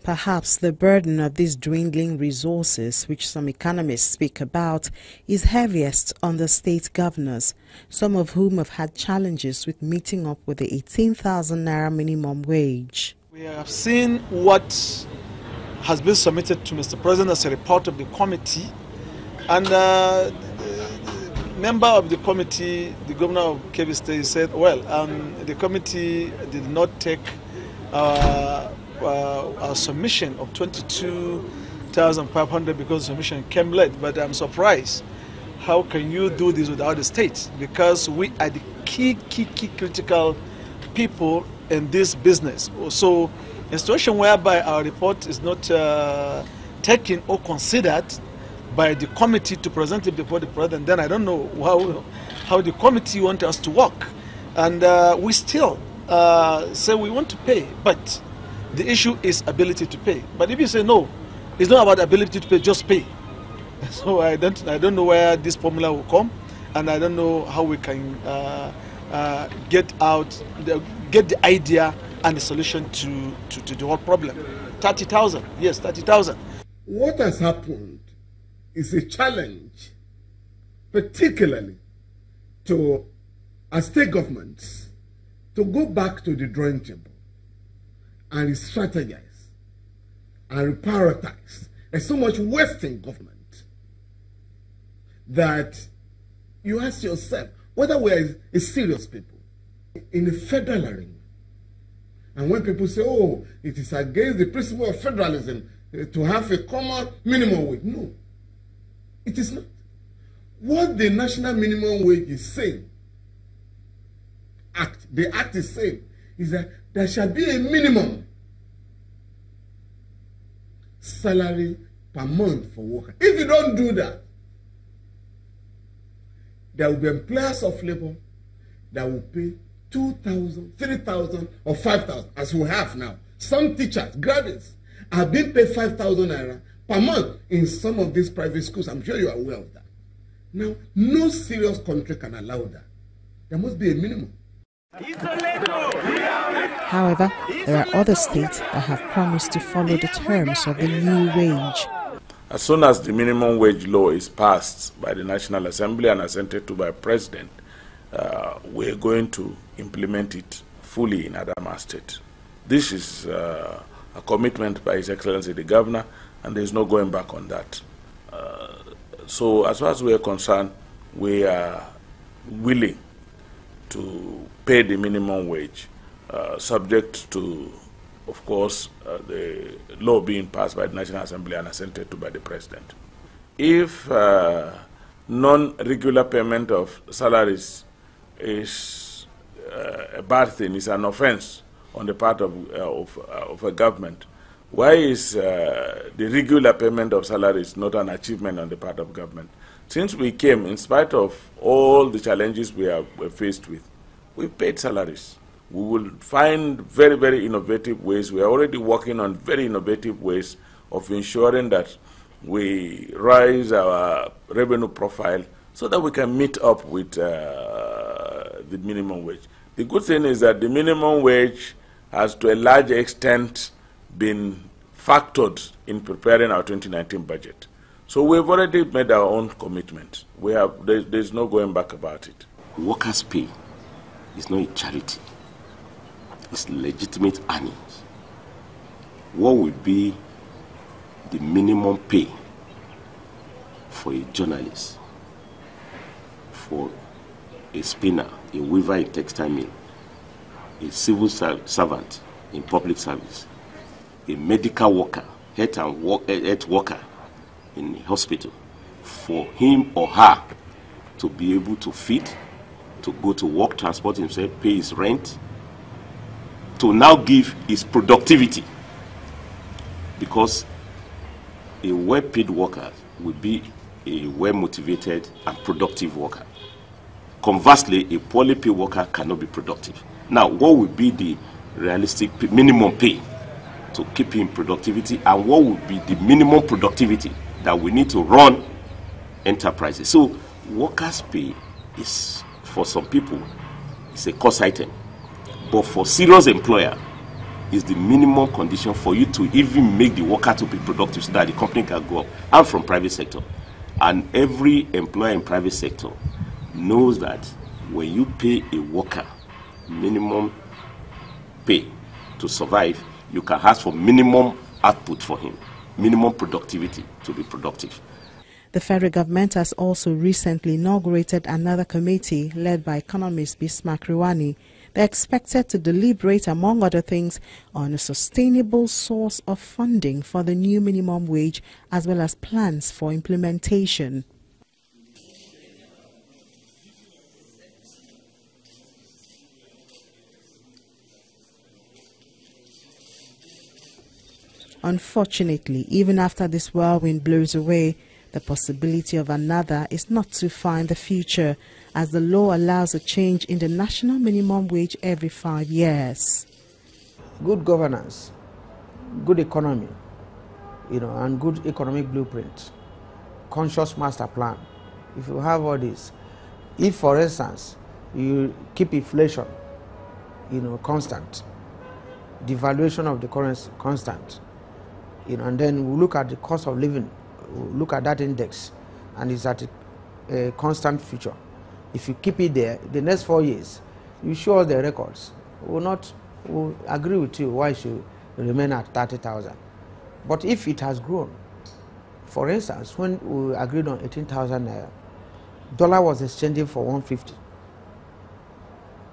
Perhaps the burden of these dwindling resources, which some economists speak about, is heaviest on the state governors, some of whom have had challenges with meeting up with the 18,000 naira minimum wage. We have seen what has been submitted to Mr. President as a report of the committee, and the member of the committee, the governor of Pt.3, said, well, the committee did not take our submission of 22,500 because the submission came late. But I'm surprised. How can you do this without the state? Because we are the key critical people in this business. So a situation whereby our report is not taken or considered by the committee to present it before the president, then I don't know how the committee wants us to work. And we still say we want to pay, but the issue is ability to pay. But if you say no, it's not about ability to pay, just pay. So I don't know where this formula will come, and I don't know how we can get the idea and the solution to the whole problem. 30,000, yes, 30,000. What has happened is a challenge, particularly to our state governments, to go back to the drawing table and re-strategize and re-prioritize. There's so much waste in government that you ask yourself whether we are a serious people in the federal arena. And when people say, oh, it is against the principle of federalism to have a common minimum wage, no, it is not. What the national minimum wage is saying, the act is saying, is that there shall be a minimum salary per month for workers. If you don't do that, there will be employers of labor that will pay 2,000, 3,000, or 5,000, as we have now. Some teachers, graduates, are being paid 5,000 naira per month in some of these private schools. I'm sure you are aware of that. Now, no serious country can allow that. There must be a minimum. However, there are other states that have promised to follow the terms of the new wage. As soon as the minimum wage law is passed by the National Assembly and assented to by the President, we're going to implement it fully in Adamawa State. This is a commitment by His Excellency the Governor, and there's no going back on that. So as far as we are concerned, we are willing to pay the minimum wage, subject to, of course, the law being passed by the National Assembly and assented to by the President. If non-regular payment of salaries is a bad thing, is an offense on the part of a government, why is the regular payment of salaries not an achievement on the part of government? Since we came, in spite of all the challenges we are faced with, we paid salaries. We will find very, very innovative ways. We are already working on very innovative ways of ensuring that we rise our revenue profile so that we can meet up with the minimum wage. The good thing is that the minimum wage has to a large extent been factored in preparing our 2019 budget. So we've already made our own commitment. There's no going back about it. Workers' pay is not a charity. It's legitimate earnings. What would be the minimum pay for a journalist, for a spinner, a weaver in textile mill, a civil servant in public service, a medical worker, health worker in a hospital, for him or her to be able to feed, to go to work, transport himself, pay his rent, to now give his productivity? Because a well-paid worker will be a well-motivated and productive worker. Conversely, a poorly paid worker cannot be productive. Now, what would be the realistic minimum pay to keep him productivity, and what would be the minimum productivity that we need to run enterprises? So, workers' pay is, for some people, it's a cost item. But for serious employer, is the minimum condition for you to even make the worker to be productive so that the company can go up. I'm from private sector, and every employer in private sector knows that when you pay a worker minimum pay to survive, you can ask for minimum output for him, minimum productivity to be productive. The federal government has also recently inaugurated another committee led by economist Bismarck Riwani. They're expected to deliberate, among other things, on a sustainable source of funding for the new minimum wage as well as plans for implementation. Unfortunately, even after this whirlwind blows away, the possibility of another is not too far in the future, as the law allows a change in the national minimum wage every 5 years. Good governance, good economy, and good economic blueprint, conscious master plan. If you have all this, if, for instance, you keep inflation, constant, devaluation of the currency constant, and then we look at the cost of living, look at that index, and it's at a constant feature. If you keep it there, the next 4 years, you show us the records. We'll agree with you why it should remain at 30,000. But if it has grown, for instance, when we agreed on 18,000 naira, dollar was exchanging for 150.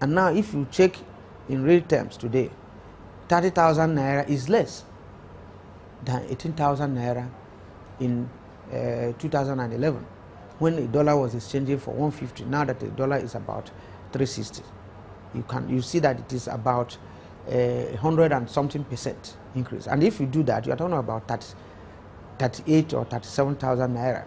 And now if you check in real terms today, 30,000 naira is less than 18,000 naira in 2011, when the dollar was exchanging for 150. Now that the dollar is about 360, you see that it is about 100 and something % increase. And if you do that, you are talking about 38 or 37,000 naira.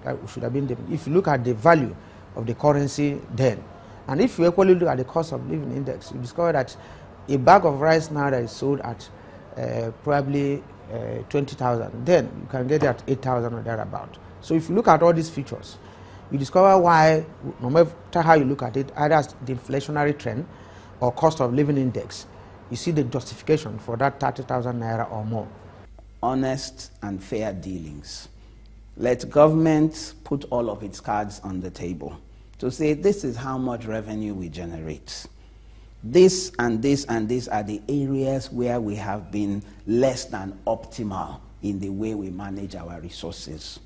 That should have been if you look at the value of the currency then, and if you equally look at the cost of living index, you discover that a bag of rice now that is sold at probably 20,000, then you can get it at 8,000 or thereabout. So if you look at all these features, you discover why, no matter how you look at it, either as the inflationary trend or cost of living index, you see the justification for that 30,000 naira or more. Honest and fair dealings. Let government put all of its cards on the table to say, this is how much revenue we generate. This and this and this are the areas where we have been less than optimal in the way we manage our resources.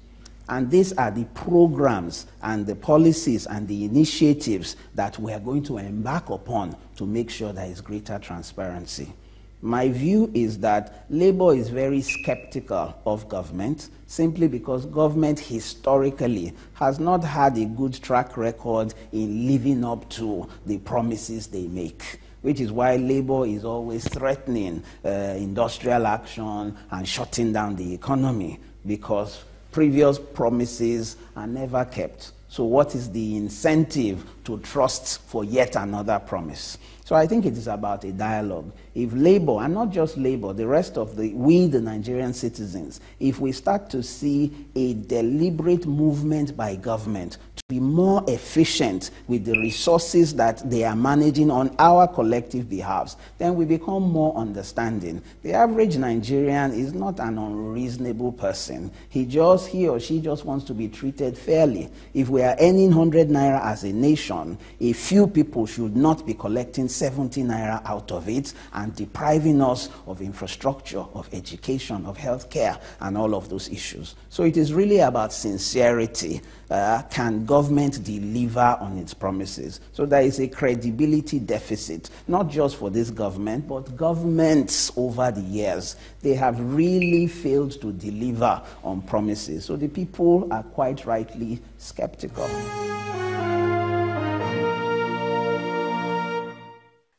And these are the programs and the policies and the initiatives that we are going to embark upon to make sure there is greater transparency. My view is that Labour is very skeptical of government simply because government historically has not had a good track record in living up to the promises they make, which is why Labour is always threatening industrial action and shutting down the economy, because previous promises are never kept. So what is the incentive to trust for yet another promise? So I think it is about a dialogue. If Labour, and not just Labour, the rest of we, the Nigerian citizens, if we start to see a deliberate movement by government to be more efficient with the resources that they are managing on our collective behalves, then we become more understanding. The average Nigerian is not an unreasonable person. He or she just wants to be treated fairly. If we are earning 100 naira as a nation, a few people should not be collecting 70 naira out of it and depriving us of infrastructure, of education, of healthcare, and all of those issues. So it is really about sincerity. Can government deliver on its promises? So there is a credibility deficit, not just for this government, but governments over the years. They have really failed to deliver on promises. So the people are quite rightly skeptical.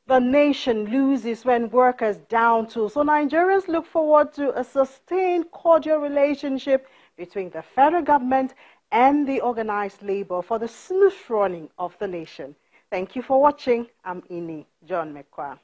The nation loses when workers down tools. So Nigerians look forward to a sustained cordial relationship between the federal government and the organized labor for the smooth running of the nation. Thank you for watching. I'm Ini John Mekwa.